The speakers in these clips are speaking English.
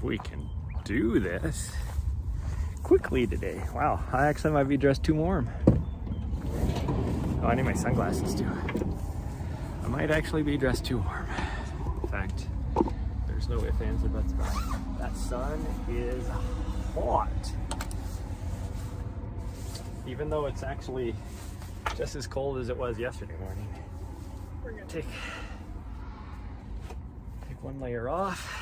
we can do this quickly today. Wow, I actually might be dressed too warm. Oh, I need my sunglasses too. I might actually be dressed too warm. In fact, there's no ifs, ands, or buts about it. That sun is hot. Even though it's actually just as cold as it was yesterday morning. We're gonna take one layer off.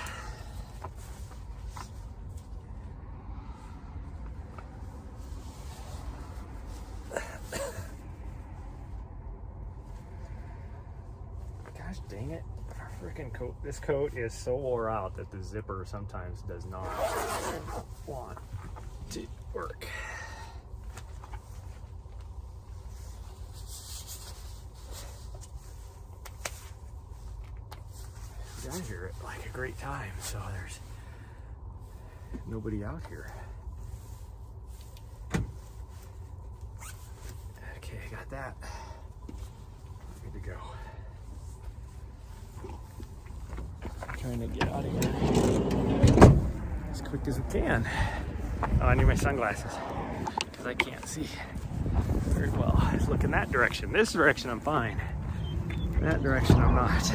Gosh dang it. Freaking coat. This coat is so wore out that the zipper sometimes does not want to work. Got here at like a great time, so there's nobody out here. Okay, I got that. Good to go. I'm trying to get out of here as quick as we can. Oh, I need my sunglasses because I can't see very well. I was looking that direction. This direction I'm fine. That direction I'm not.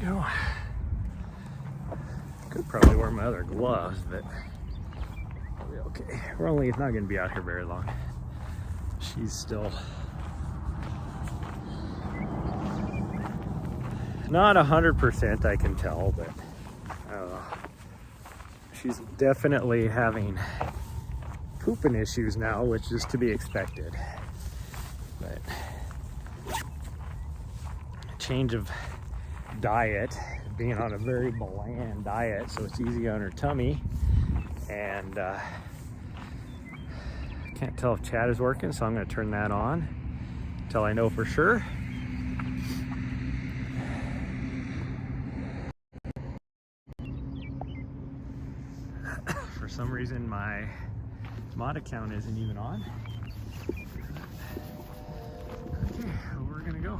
Go. Could probably wear my other gloves, but I'll be okay. We're only not going to be out here very long. She's still not 100%, I can tell, but I don't know. She's definitely having pooping issues now, which is to be expected. But a change of diet, being on a very bland diet, so it's easy on her tummy. And I can't tell if chat is working, so I'm going to turn that on until I know for sure. For some reason my mod account isn't even on. Okay, well, we're gonna go.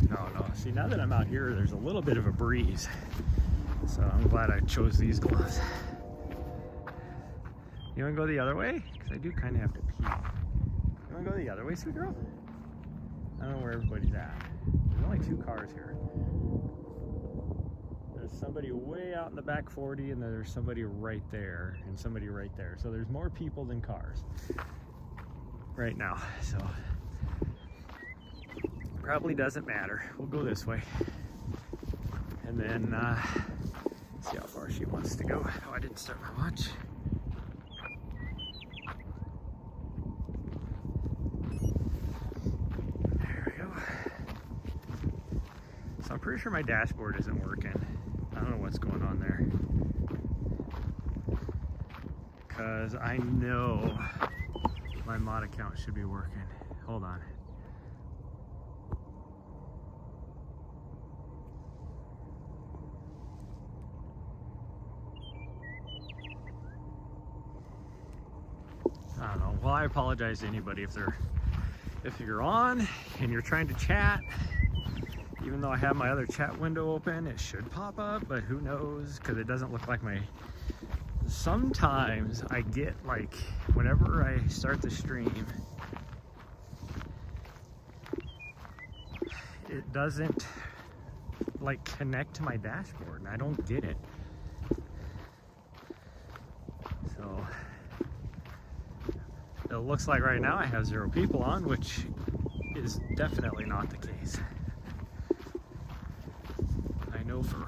No, see, now that I'm out here, there's a little bit of a breeze, so I'm glad I chose these gloves. You want to go the other way? Because I do kind of have to pee. You want to go the other way, sweet girl? I don't know where everybody's at. There's only 2 cars here. There's somebody way out in the back 40, and then there's somebody right there, and somebody right there. So there's more people than cars right now, so probably doesn't matter. We'll go this way, and then see how far she wants to go. Oh, I didn't start my watch. There we go. So I'm pretty sure my dashboard isn't working. I don't know what's going on there, because I know my mod account should be working. Hold on. I don't know. Well, I apologize to anybody if you're on and you're trying to chat. Even though I have my other chat window open, it should pop up, but who knows, because it doesn't look like my... Sometimes I get, like, whenever I start the stream, it doesn't, like, connect to my dashboard, and I don't get it. So it looks like right now I have 0 people on, which is definitely not the case. I know for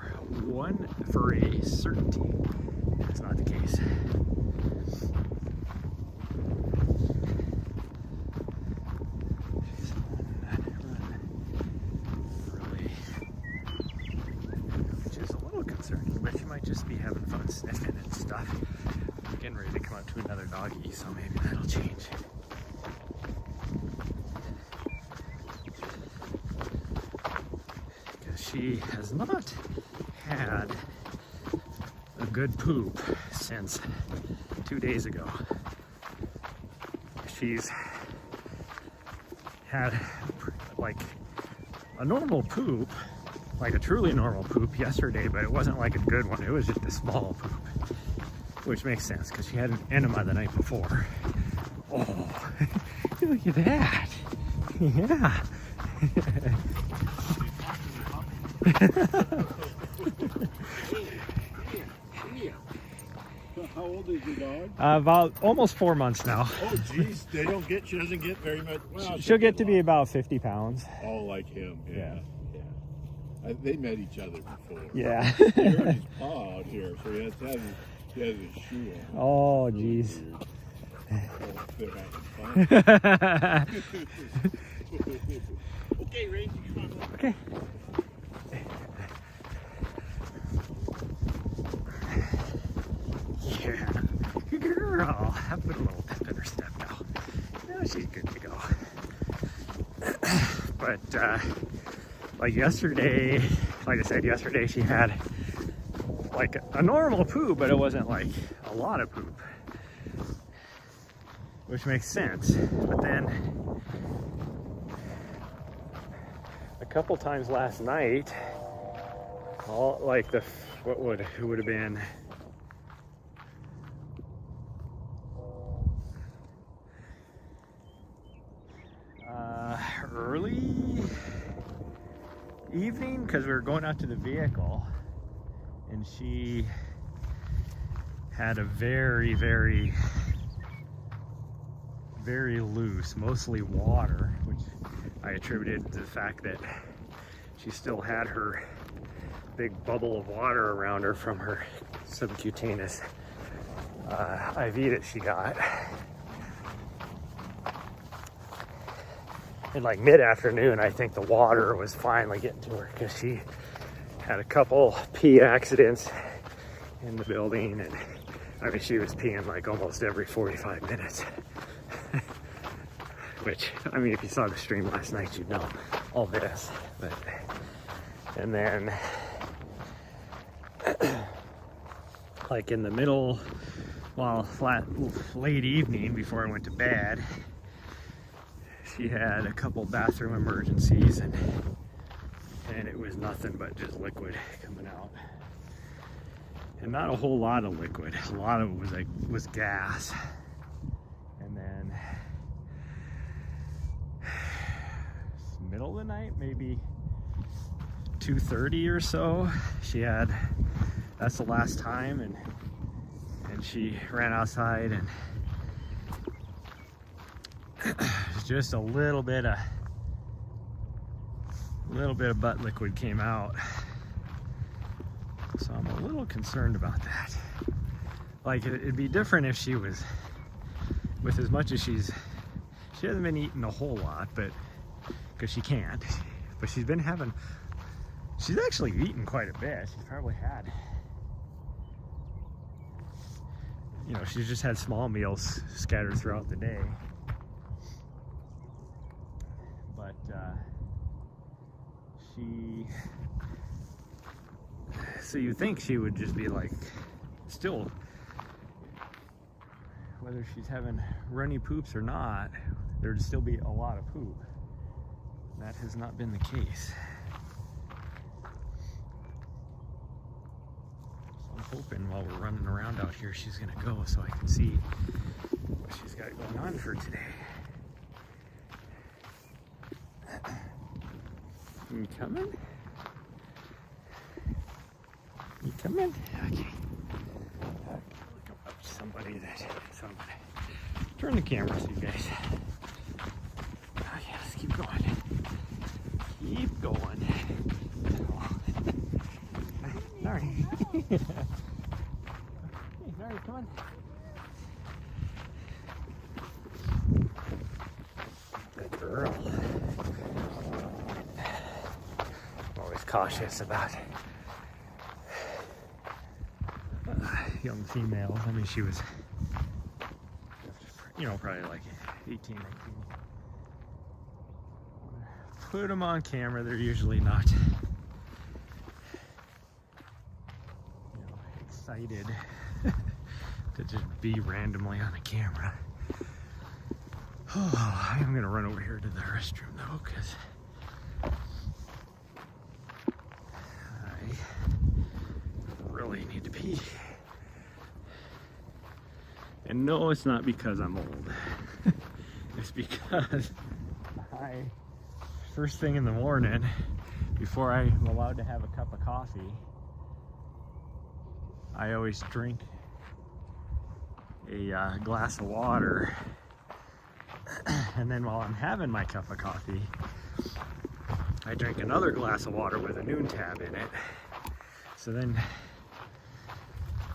a certainty it's not the case. Really, which is a little concerning, but she might just be having fun sniffing and stuff. I'm getting ready to come up to another doggy, so maybe that'll change. She has not had a good poop since 2 days ago. She's had like a normal poop, like a truly normal poop yesterday, but it wasn't like a good one. It was just a small poop, which makes sense because she had an enema the night before. Oh, look at that. Yeah. How old is your dog? About almost 4 months now. Oh, geez. She doesn't get very much. Well, She'll get to be about 50 pounds. Oh, like him. Yeah. They met each other before. Yeah. He hurt his paw out here, so he has his shoe on. Oh, geez. Okay, Randy, come on. Okay. Yeah. Good girl. I put a little pep in her step now. Now she's good to go. But, like yesterday, like I said, yesterday she had like a normal poop, but it wasn't like a lot of poop, which makes sense. But then a couple times last night, all like it would have been early evening, because we were going out to the vehicle, and she had a very, very, very loose, mostly water, which I attributed to the fact that she still had her big bubble of water around her from her subcutaneous IV that she got. And like mid-afternoon, I think the water was finally getting to her because she had a couple pee accidents in the building, and I mean, she was peeing like almost every 45 minutes. Which, I mean, if you saw the stream last night, you'd know all this. But, and then, like in the middle, well, late evening before I went to bed, she had a couple bathroom emergencies, and it was nothing but just liquid coming out, and not a whole lot of liquid. A lot of it was gas. And then middle of the night, maybe 2:30 or so, that's the last time, and she ran outside, and just a little bit of butt liquid came out. So I'm a little concerned about that. Like, it'd be different if she was, with as much as she hasn't been eating a whole lot, but because she can't, but she's actually eaten quite a bit. She's probably had, you know, she's just had small meals scattered throughout the day. But so you think she would just be like, still, whether she's having runny poops or not, there'd still be a lot of poop. That has not been the case. So I'm hoping while we're running around out here, she's gonna go so I can see what she's got going on for today. You coming? You coming? Okay. Look up to somebody. Turn the camera so you guys. Oh yeah, let's keep going. Keep going. Nahri. Hey, Nahri, come on. Good girl. I'm always cautious about young females. I mean, she was, you know, probably like 18, 19. Put them on camera. They're usually not, you know, excited to just be randomly on a camera. Oh, I'm gonna run over here to the restroom though, because pee. And no, it's not because I'm old. It's because first thing in the morning, before I'm allowed to have a cup of coffee, I always drink a glass of water. And then while I'm having my cup of coffee, I drink another glass of water with a noon tab in it. So then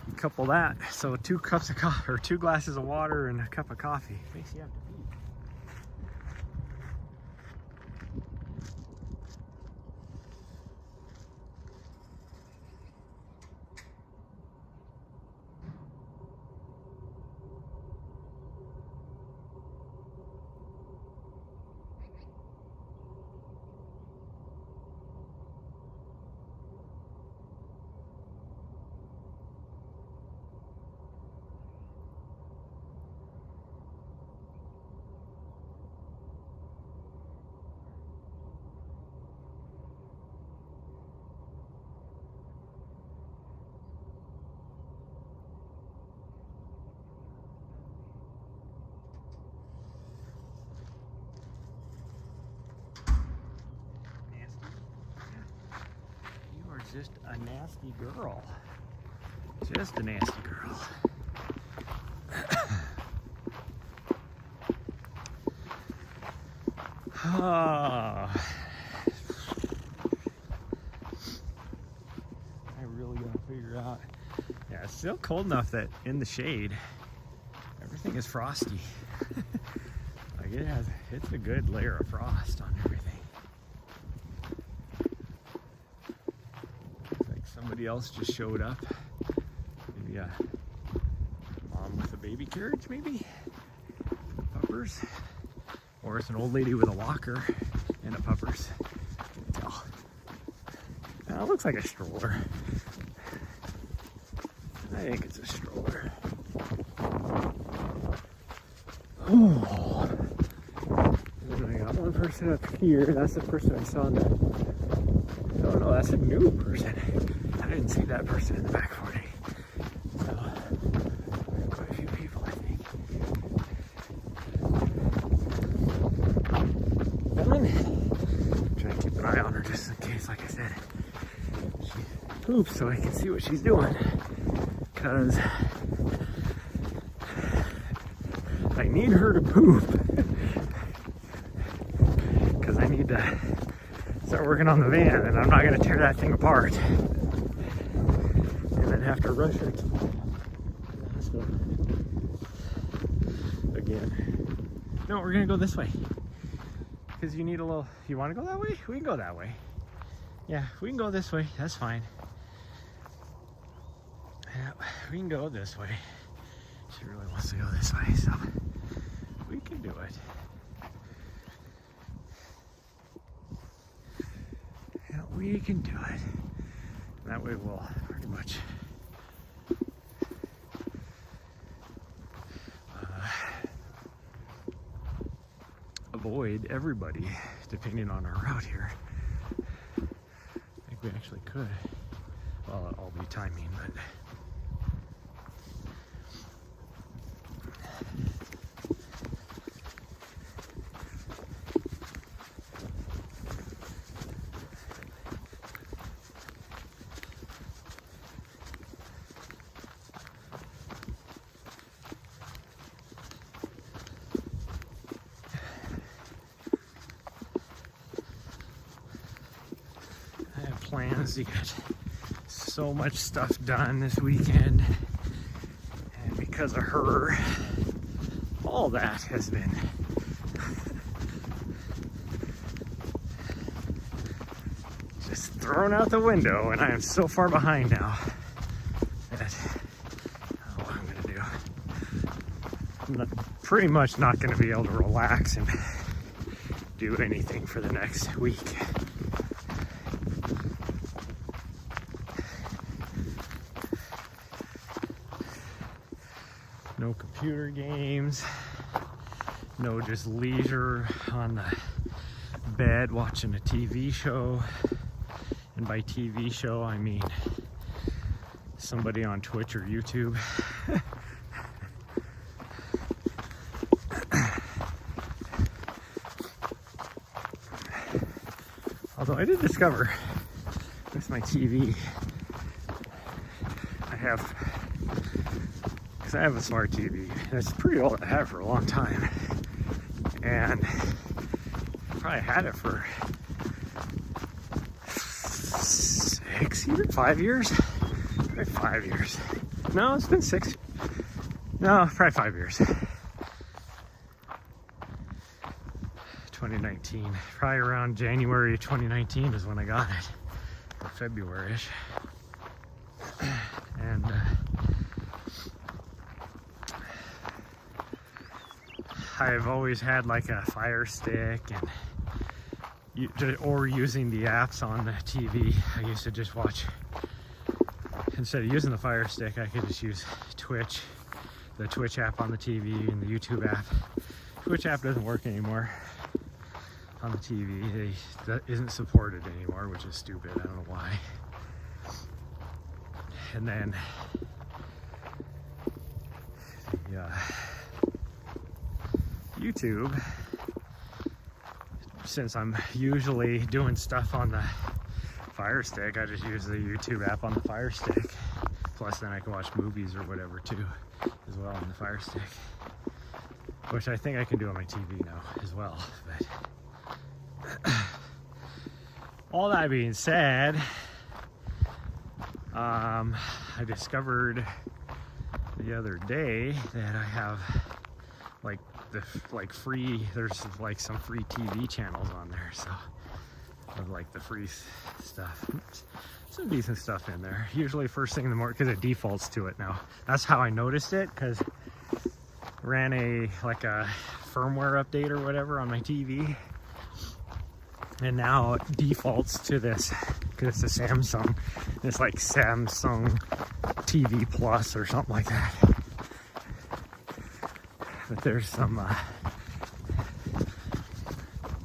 you couple that, so 2 cups of coffee, or 2 glasses of water and a cup of coffee makes you have to pee. Just a nasty girl. Just a nasty girl. I really gotta figure out. Yeah, it's still cold enough that in the shade, everything is frosty. Like it's a good layer of frost on everything. Somebody else just showed up. Maybe a mom with a baby carriage, maybe? Puppers. Or it's an old lady with a walker and a puppers. Can't tell. It looks like a stroller. I think it's a stroller. Oh. And then I got one person up here. That's the person I saw in that. Oh no, that's a new person. I didn't see that person in the back 40. So, quite a few people, I think. I'm trying to keep an eye on her just in case, like I said, she poops so I can see what she's doing. Because I need her to poop. Because I need to start working on the van, and I'm not going to tear that thing apart. Have to rush her to the hospital again. No, we're gonna go this way because you need a little. You want to go that way? We can go that way. Yeah, we can go this way. That's fine. Yeah, we can go this way. She really wants to go this way, so we can do it. Yeah, we can do it. That way we'll pretty much avoid everybody, depending on our route here. I think we actually could. Well, it'll all be timing, but plans to get so much stuff done this weekend, and because of her, all that has been just thrown out the window, and I am so far behind now that I don't know what I'm gonna do. I'm pretty much not gonna be able to relax and do anything for the next week. No computer games, no just leisure on the bed watching a TV show. And by TV show, I mean somebody on Twitch or YouTube. Although I did discover with my TV, because I have a smart TV, and it's pretty old. I had it for a long time, and I probably had it for 5 years? Probably 5 years. No, it's been 6. No, probably 5 years. 2019. Probably around January 2019 is when I got it. Or February-ish. And I've always had like a Fire Stick, and or using the apps on the TV. I used to just watch, instead of using the Fire Stick, I could just use Twitch, the Twitch app on the TV and the YouTube app. Twitch app doesn't work anymore on the TV. That isn't supported anymore, which is stupid. I don't know why. And then YouTube, since I'm usually doing stuff on the Fire Stick, I just use the YouTube app on the Fire Stick. Plus then I can watch movies or whatever too as well on the Fire Stick, which I think I can do on my TV now as well. But all that being said, I discovered the other day that I have there's like some free TV channels on there, so of like the free stuff. Some decent stuff in there. Usually first thing in the morning, because it defaults to it now. That's how I noticed it, because I ran a firmware update or whatever on my TV, and now it defaults to this, because it's a Samsung. It's like Samsung TV Plus or something like that. But there's some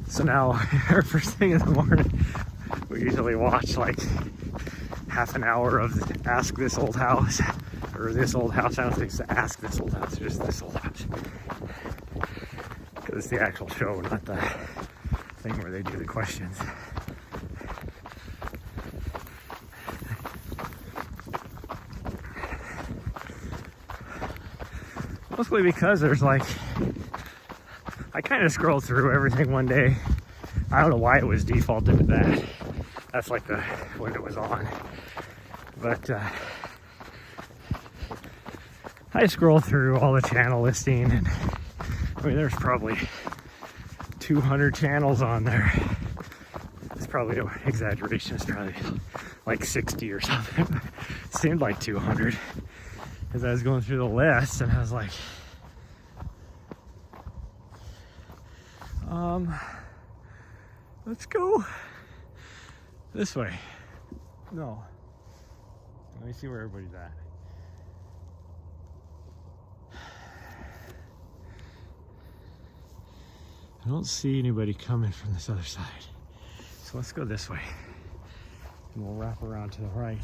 so now our first thing in the morning, we usually watch like half an hour of Ask This Old House, or This Old House. I don't think it's Ask This Old House, just This Old House, because it's the actual show, not the thing where they do the questions. Mostly because there's like, I kind of scrolled through everything one day. I don't know why it was defaulted to that. That's like when it was on. But I scrolled through all the channel listing, and I mean, there's probably 200 channels on there. It's probably an exaggeration. It's probably like 60 or something. It seemed like 200. As I was going through the list, and I was like, let's go this way. No. Let me see where everybody's at. I don't see anybody coming from this other side. So let's go this way. And we'll wrap around to the right.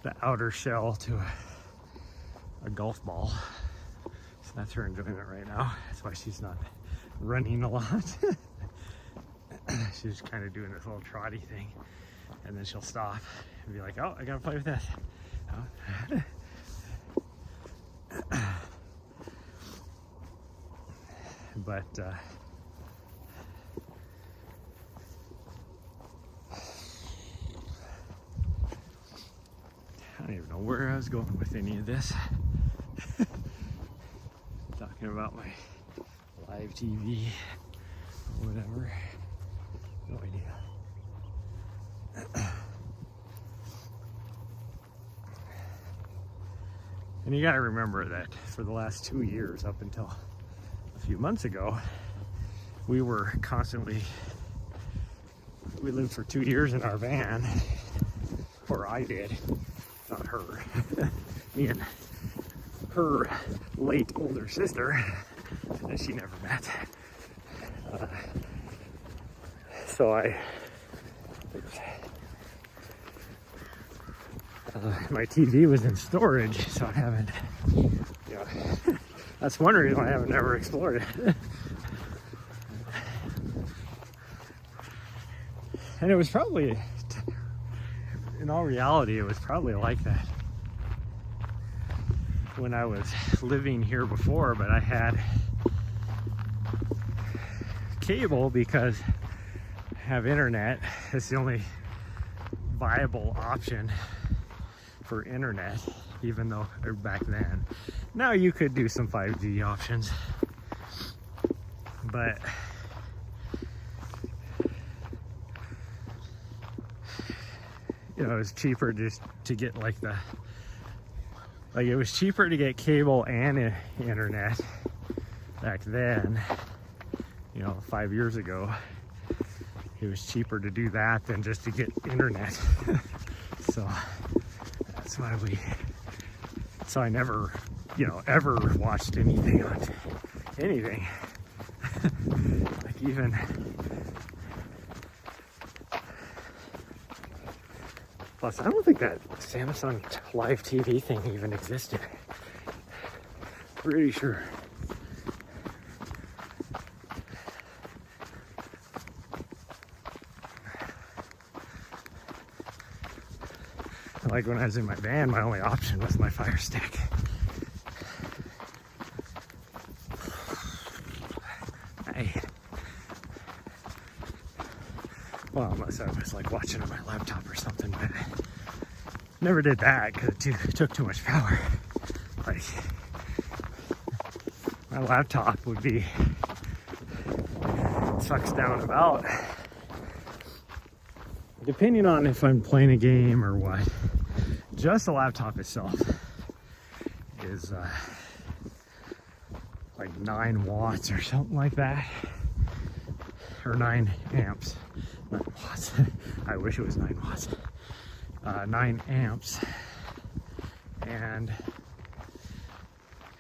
The outer shell to a golf ball. So that's her enjoyment right now. That's why she's not running a lot. She's kind of doing this little trotty thing, and then she'll stop and be like, oh, I gotta play with this. Oh. But I don't even know where I was going with any of this. Talking about my live TV or whatever. No idea. And you gotta remember that for the last 2 years, up until a few months ago, we were constantly, we lived for 2 years in our van, or I did. Not her. Me and her late older sister that she never met. So my TV was in storage, so I haven't, that's one reason why I haven't ever explored it. And it was probably, in all reality, it was probably like that when I was living here before, but I had cable because I have internet. It's the only viable option for internet, even though back then. Now you could do some 5G options, but it was cheaper just to get it was cheaper to get cable and internet back then. 5 years ago, it was cheaper to do that than just to get internet. So that's why I never, ever watched anything on anything. Like even, plus I don't think that Samsung Live TV thing even existed. Pretty sure. Like when I was in my van, my only option was my Fire Stick. Well, unless I was like watching on my laptop or something, but never did that because it took too much power. Like my laptop would be sucks down about, depending on if I'm playing a game or what. Just the laptop itself is like 9 watts or something like that, or 9 amps. 9 watts. I wish it was 9 watts. 9 amps. And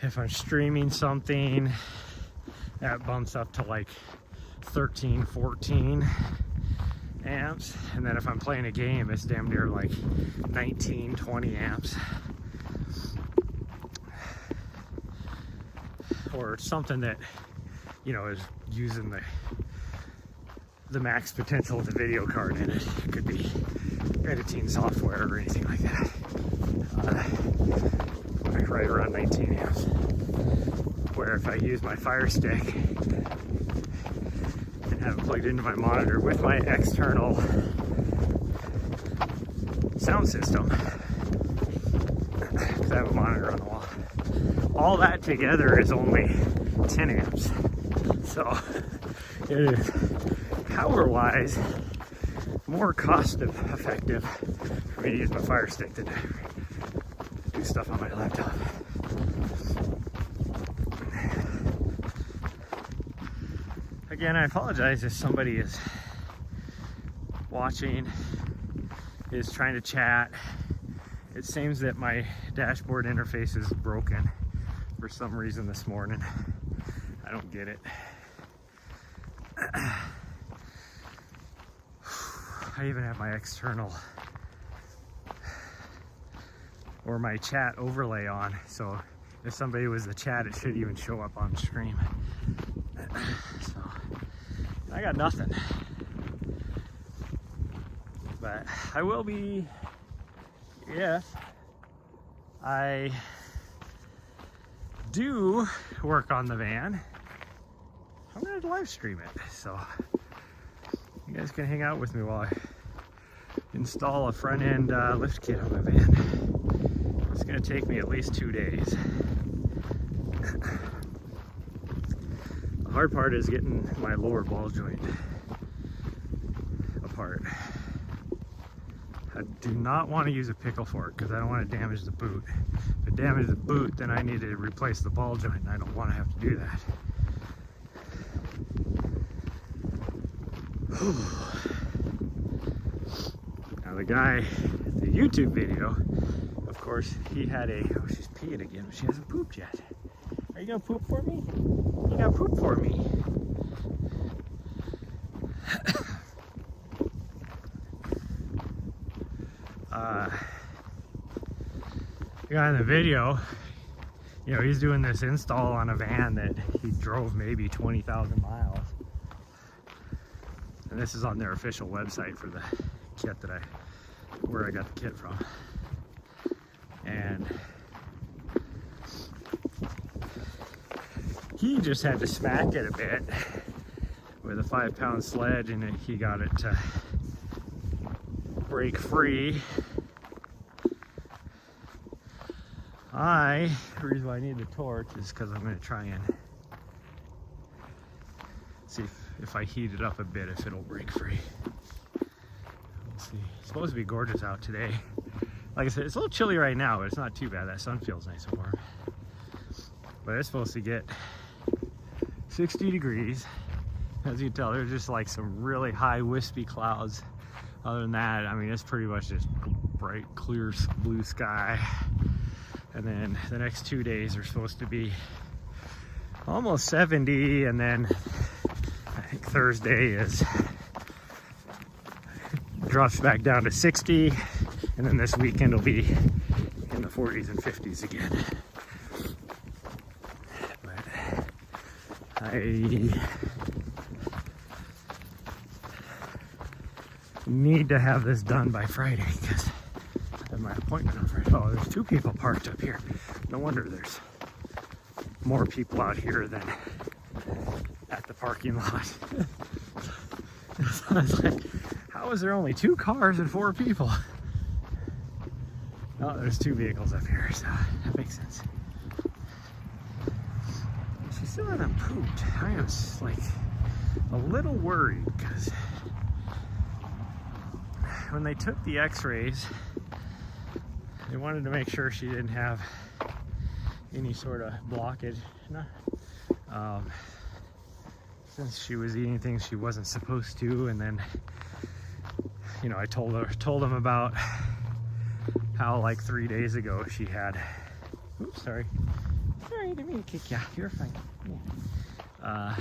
if I'm streaming something, that bumps up to like 13, 14 amps. And then if I'm playing a game, it's damn near like 19, 20 amps. Or something that, is using the max potential of the video card in it. It could be editing software or anything like that. Like right around 19 amps. Where if I use my Fire Stick and have it plugged into my monitor with my external sound system, because I have a monitor on the wall, all that together is only 10 amps. So it is power-wise more cost-effective for me to use my Fire Stick than to do stuff on my laptop. Again, I apologize if somebody is watching, is trying to chat. It seems that my dashboard interface is broken for some reason this morning. I don't get it. I even have my external or my chat overlay on, so if somebody was to chat, it should even show up on stream. So I got nothing, but I will be, if I do work on the van, I'm gonna live stream it, so you guys can hang out with me while I install a front end lift kit on my van. It's gonna take me at least 2 days. The hard part is getting my lower ball joint apart. I do not want to use a pickle fork because I don't want to damage the boot. If it damages the boot, then I need to replace the ball joint, and I don't want to have to do that. Now the guy, the YouTube video, of course, he had a, oh, she's peeing again, but she hasn't pooped yet. Are you gonna poop for me? You gotta poop for me. The guy in the video, you know, he's doing this install on a van that he drove maybe 20,000 miles. And this is on their official website for the kit that where I got the kit from. And he just had to smack it a bit with a 5-pound sledge, and he got it to break free. The reason why I need the torch is because I'm going to try and see if I heat it up a bit, if it'll break free. We'll see. It's supposed to be gorgeous out today. Like I said, it's a little chilly right now, but it's not too bad. That sun feels nice and warm. But it's supposed to get 60 degrees. As you can tell, there's just like some really high wispy clouds. Other than that, I mean, it's pretty much just bright, clear blue sky. And then the next 2 days are supposed to be almost 70, and then I think Thursday drops back down to 60, and then this weekend will be in the 40s and 50s again. But I need to have this done by Friday because I have my appointment on Friday. Oh, there's 2 people parked up here. No wonder there's more people out here than at the parking lot. I was like, how is there only 2 cars and 4 people? Oh, there's 2 vehicles up here, so that makes sense. She still hasn't pooped. I was like a little worried because when they took the x-rays, they wanted to make sure she didn't have any sort of blockage. Since she was eating things she wasn't supposed to, and then, you know, I told them about how like 3 days ago she had, oops, sorry, I didn't mean to kick you. You're fine. Yeah.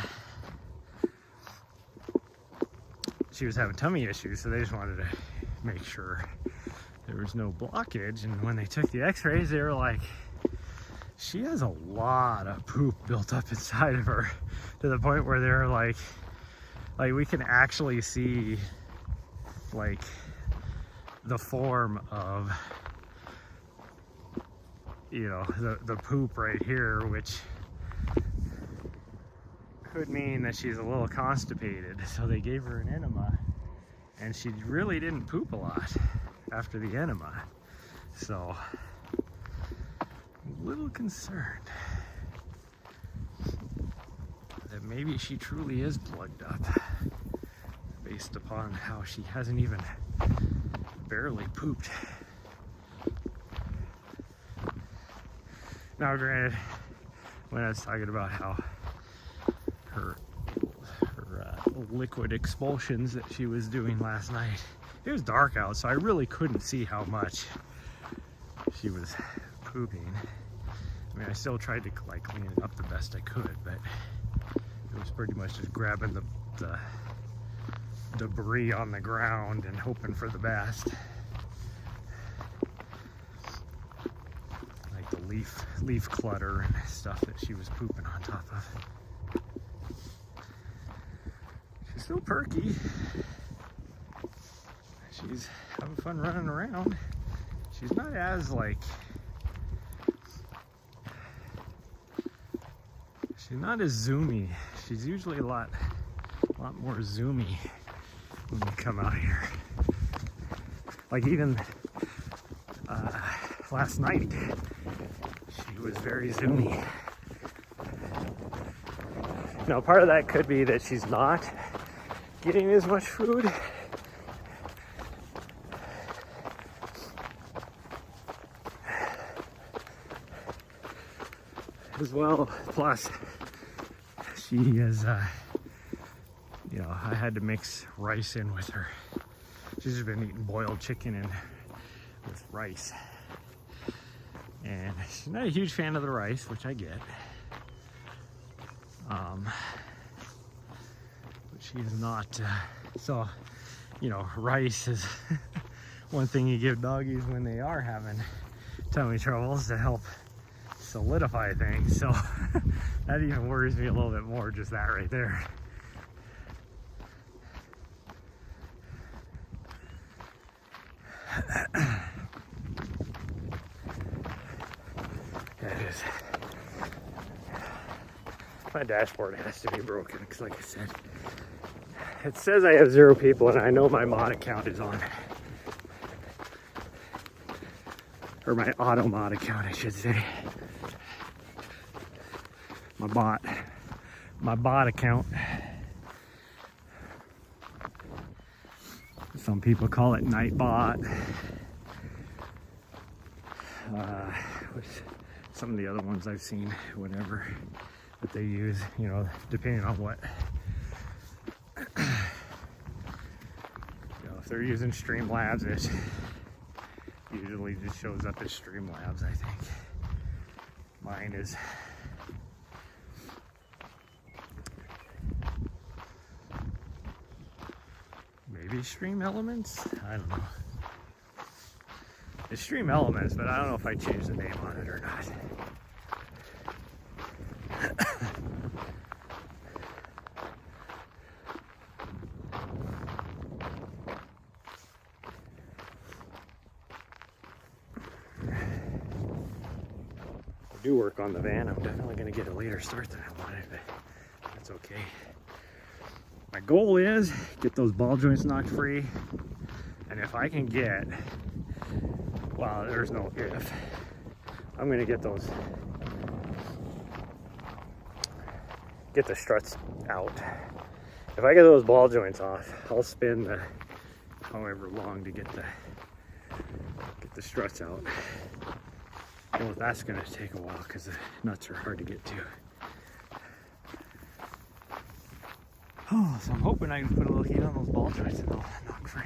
She was having tummy issues, so they just wanted to make sure there was no blockage. And when they took the x-rays, they were like, she has a lot of poop built up inside of her, to the point where they're like we can actually see like the form of, you know, the poop right here, which could mean that she's a little constipated. So they gave her an enema, and she really didn't poop a lot after the enema. So a little concerned that maybe she truly is plugged up, based upon how she hasn't even barely pooped. Now granted, when I was talking about how her liquid expulsions that she was doing last night, it was dark out, so I really couldn't see how much she was pooping. I mean, I still tried to like clean it up the best I could, but it was pretty much just grabbing the debris on the ground and hoping for the best. Like the leaf clutter and stuff that she was pooping on top of. She's still perky. She's having fun running around. She's not as like, she's not as zoomy. She's usually a lot more zoomy when we come out here. Like even last night, she was very zoomy. Now, part of that could be that she's not getting as much food. As well, plus she is, you know, I had to mix rice in with her. She's just been eating boiled chicken and with rice. And she's not a huge fan of the rice, which I get. But she's not, so, you know, rice is one thing you give doggies when they are having tummy troubles to help solidify things. So that even worries me a little bit more, just that right there. That is. My dashboard has to be broken because, like I said, it says I have 0 people, and I know my mod account is on. Or my auto mod account, I should say. My bot account. Some people call it Nightbot. With some of the other ones I've seen, whatever that they use, you know, depending on what. You know, if they're using Streamlabs, it usually just shows up as Streamlabs, I think. Mine is maybe Stream Elements? I don't know. It's Stream Elements, but I don't know if I changed the name on it or not. I do work on the van. I'm definitely going to get a later start than I wanted, but that's okay. My goal is get those ball joints knocked free, and if I can get, well, there's no if, I'm going to get those, get the struts out. If I get those ball joints off, I'll spin the however long to get the struts out. Well, that's going to take a while because the nuts are hard to get to. Oh, so I'm hoping I can put a little heat on those ball joints and they'll knock free.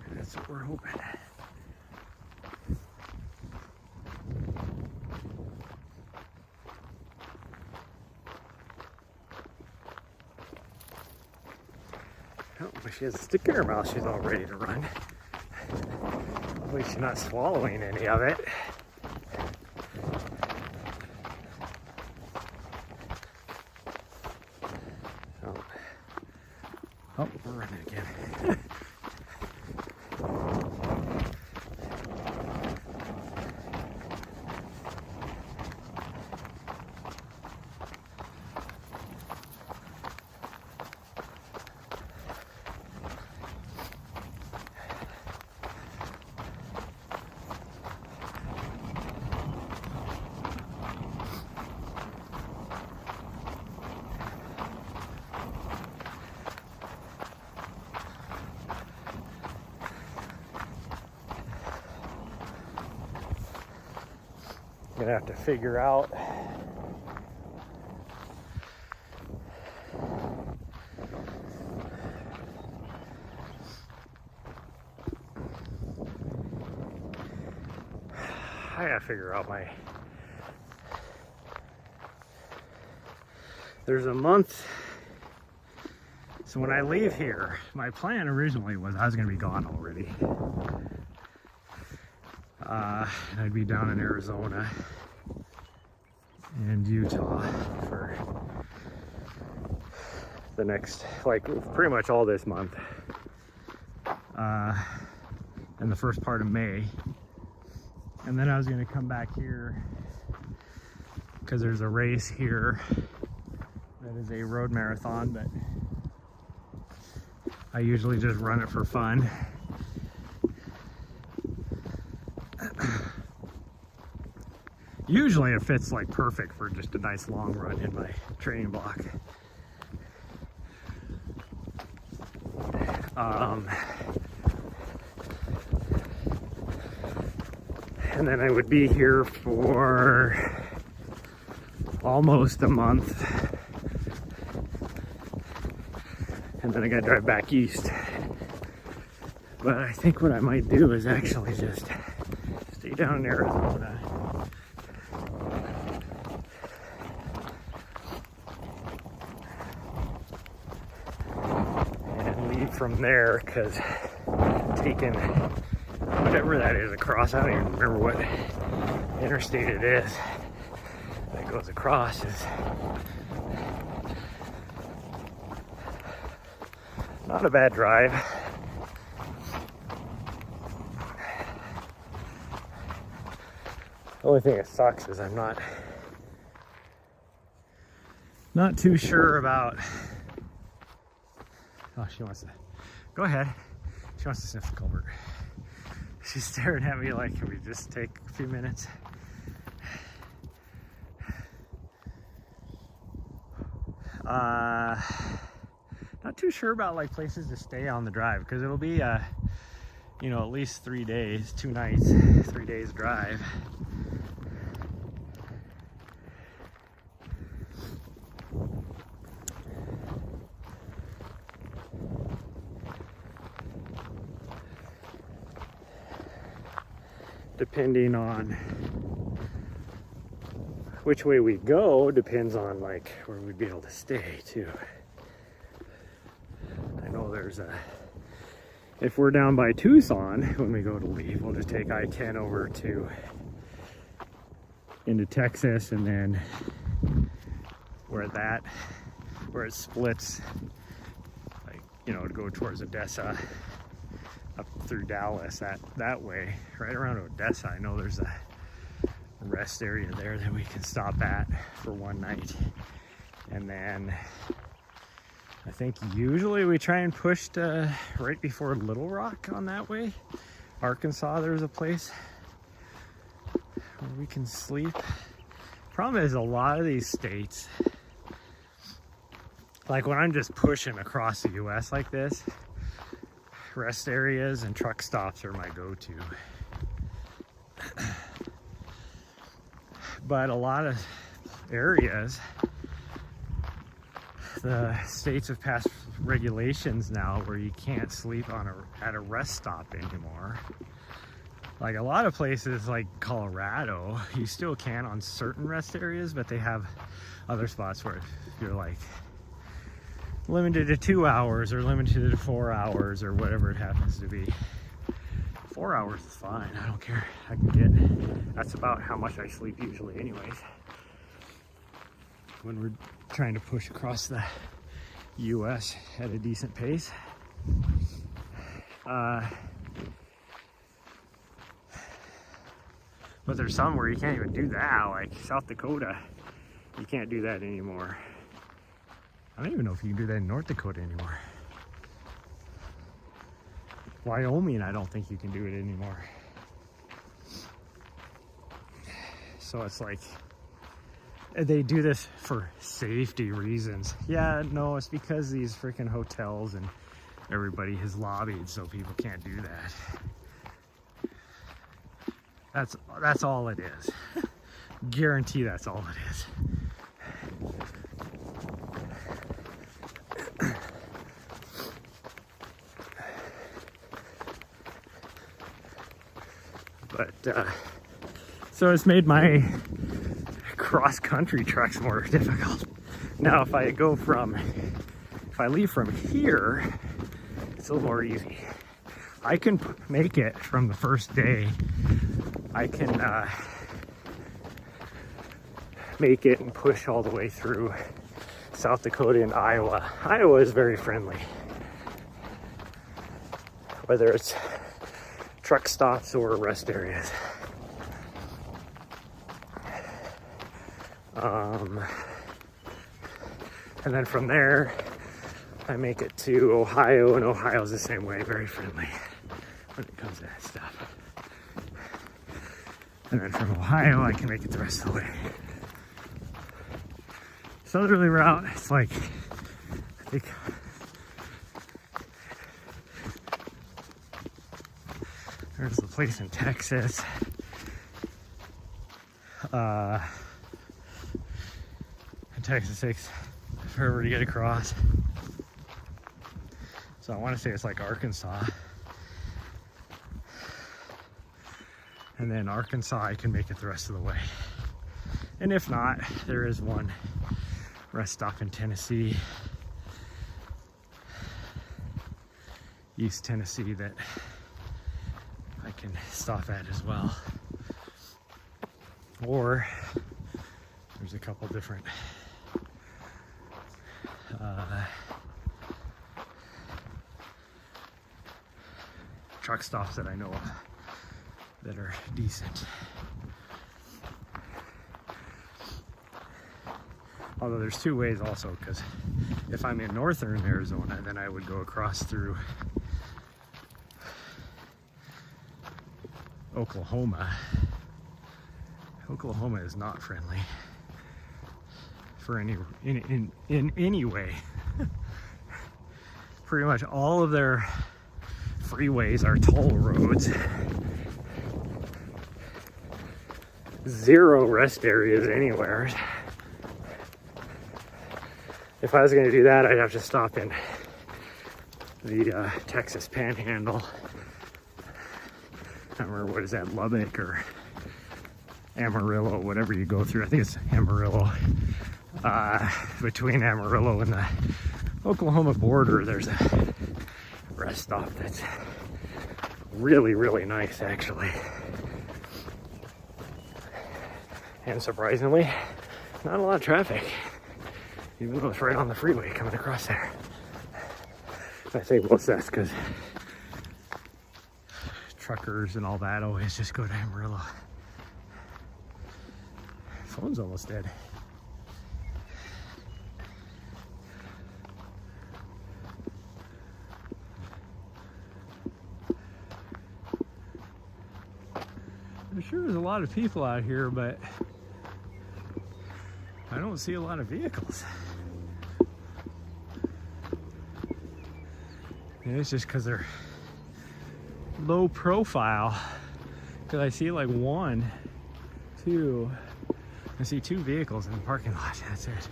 And that's what we're hoping. Oh, but she has a stick in her mouth. She's all ready to run. Hopefully she's not swallowing any of it. Oh, we're running again. Gonna have to figure out my, there's a month, so when I leave here, my plan originally was I was gonna be gone already. I'd be down in Arizona and Utah for the next, like, pretty much all this month, and the first part of May. And then I was going to come back here because there's a race here that is a road marathon, but I usually just run it for fun. Usually it fits like perfect for just a nice long run in my training block. And then I would be here for almost a month. And then I gotta drive back east. But I think what I might do is actually just stay down in Arizona. And leave from there, because taking whatever that is across, I don't even remember what interstate it is that goes across, is not a bad drive. The only thing that sucks is I'm not too sure about. Oh, she wants to go ahead. She wants to sniff the culvert. She's staring at me like, can we just take a few minutes? Not too sure about like places to stay on the drive, because it'll be you know, at least 3 days, 2 nights, 3 days drive. Depending on which way we go, depends on like where we'd be able to stay too. I know there's if we're down by Tucson, when we go to leave, we'll just take I-10 over into Texas, and then where it splits, like, you know, to go towards Odessa, up through Dallas, that way, right around Odessa. I know there's a rest area there that we can stop at for one night. And then I think usually we try and push to right before Little Rock on that way. Arkansas, there's a place where we can sleep. Problem is, a lot of these states, like when I'm just pushing across the US like this, rest areas and truck stops are my go-to. But a lot of areas, the states have passed regulations now where you can't sleep at a rest stop anymore. Like a lot of places like Colorado, you still can on certain rest areas, but they have other spots where you're like limited to 2 hours or limited to 4 hours or whatever it happens to be. 4 hours is fine, I don't care. I can get, that's about how much I sleep usually anyways, when we're trying to push across the US at a decent pace. But there's some where you can't even do that, like South Dakota, you can't do that anymore. I don't even know if you can do that in North Dakota anymore. Wyoming, I don't think you can do it anymore. So it's like, they do this for safety reasons. Yeah, no, it's because these freaking hotels and everybody has lobbied so people can't do that. That's all it is. Guarantee that's all it is. But so it's made my cross-country treks more difficult. Now if I leave from here, it's a little more easy. I can make it from the first day. I can make it and push all the way through South Dakota and Iowa. Iowa is very friendly, whether it's truck stops or rest areas. And then from there, I make it to Ohio, and Ohio's the same way, very friendly when it comes to that stuff. And then from Ohio, I can make it the rest of the way. Southerly route, it's like, I think, there's the place in Texas. In Texas takes forever to get across. So I want to say it's like Arkansas. And then Arkansas, I can make it the rest of the way. And if not, there is one rest stop in Tennessee, East Tennessee, that I can stop at as well. Or there's a couple different truck stops that I know of that are decent. Although there's two ways also, because if I'm in northern Arizona, then I would go across through Oklahoma. Oklahoma is not friendly for any in any way. Pretty much all of their freeways are toll roads. Zero rest areas anywhere. If I was going to do that, I'd have to stop in the Texas Panhandle. I don't remember, what is that, Lubbock or Amarillo, whatever you go through. I think it's Amarillo. Between Amarillo and the Oklahoma border, there's a rest stop that's really, really nice, actually. And surprisingly, not a lot of traffic, even though it's right on the freeway coming across there. I think most that's because truckers and all that always just go to Amarillo. Phone's almost dead. I'm sure there's a lot of people out here, but I don't see a lot of vehicles. And it's just because they're low profile. Because I see like one, two, I see two vehicles in the parking lot. That's it.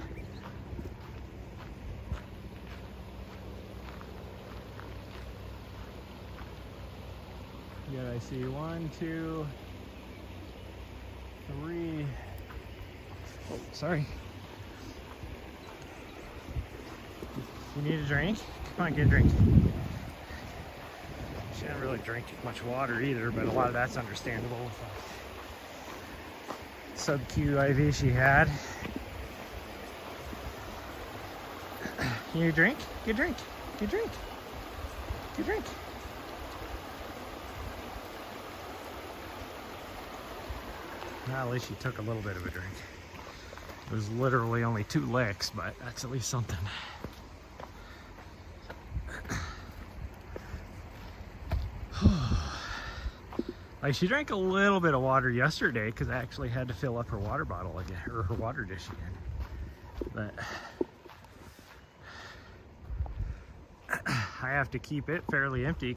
Yeah, I see one, two, three. Oh, sorry. You need a drink? Come on, get a drink. She didn't really drink much water either, but a lot of that's understandable with the sub-Q IV she had. You need a drink? Get a drink. Get a drink. Get a drink. Well, at least she took a little bit of a drink. It was literally only 2 licks, but that's at least something. Like, she drank a little bit of water yesterday because I actually had to fill up her water bottle again, or her water dish again. But I have to keep it fairly empty.